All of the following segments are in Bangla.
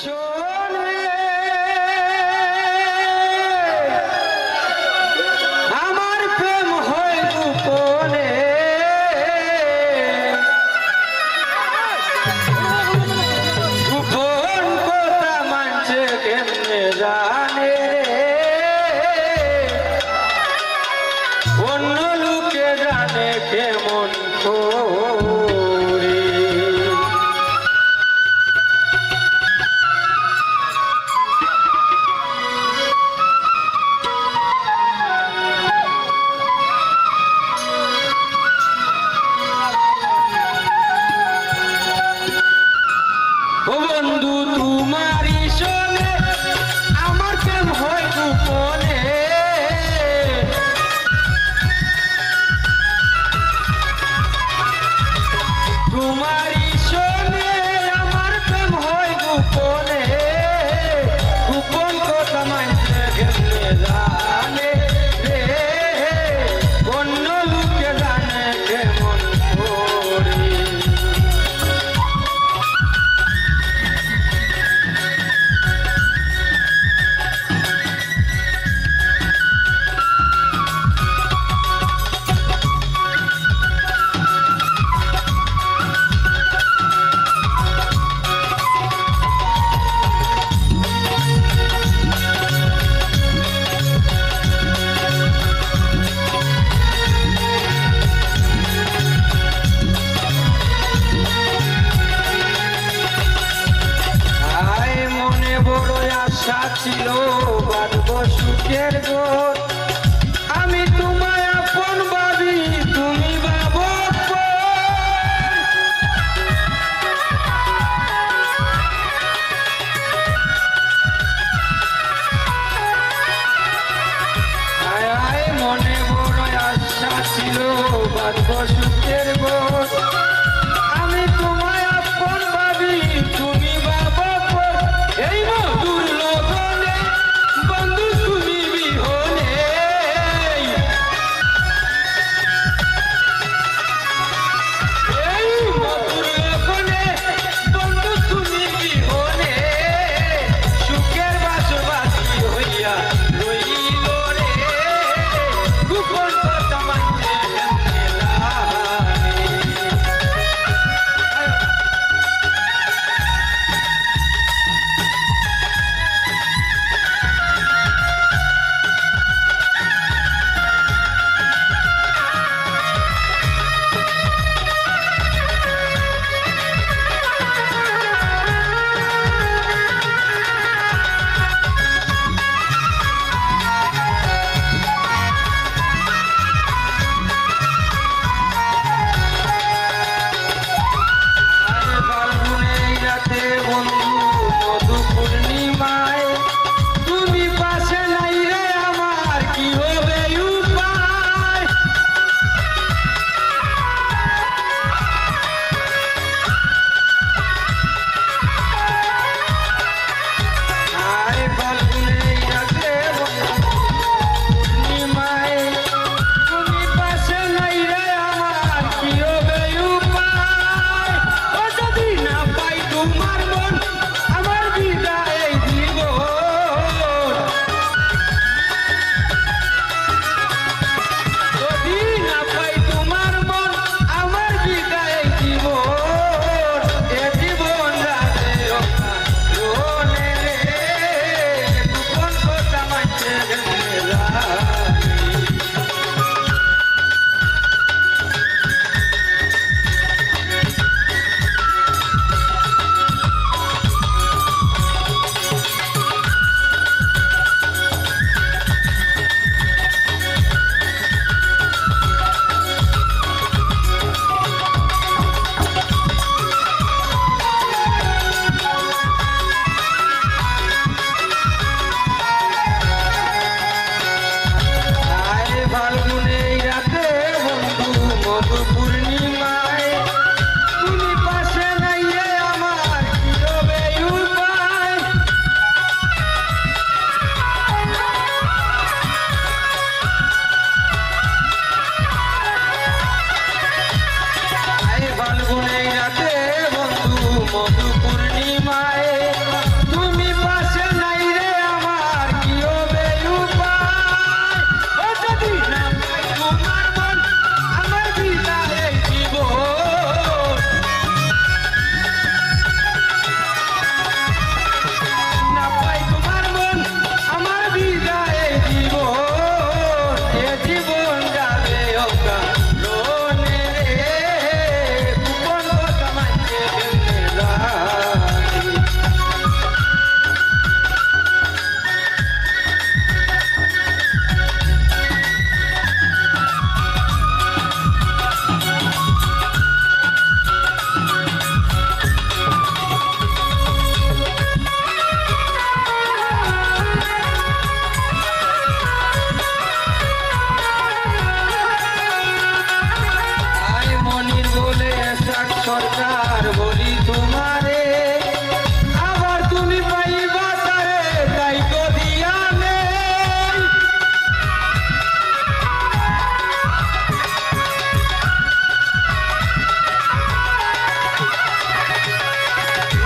শোনে আমার প্রেম হয় গোপনে গোপন কথা মানছে কেমনে জানে অন্য লোকে জানে কেমন করে ও বন্ধু তোমারই শোনে আমার প্রেম হয় গোপনে তোমারই শোনে আমার প্রেম হয় গোপনে গোপন কথা মানছে কেমনে জানে রে অন্য লোকে জানে কেমন করে বড় আশা ছিল বাঁধব সুখের ঘর আমি তোমায় আপন ভাবি তুমি ভাবো আয় আয় মনে বড় আশা ছিল বাঁধব সুখের ঘর আমি তোমায় আপন ভাবি তুমি ভাবো এই মধুর লগনে বন্ধু তুমি বিহনে এই মধুর লগনে বন্ধু তুমি বিহনে সুখের বাসবাসী হইয়া রইল রে গোপন কথা মানছে কেমনে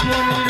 শুনি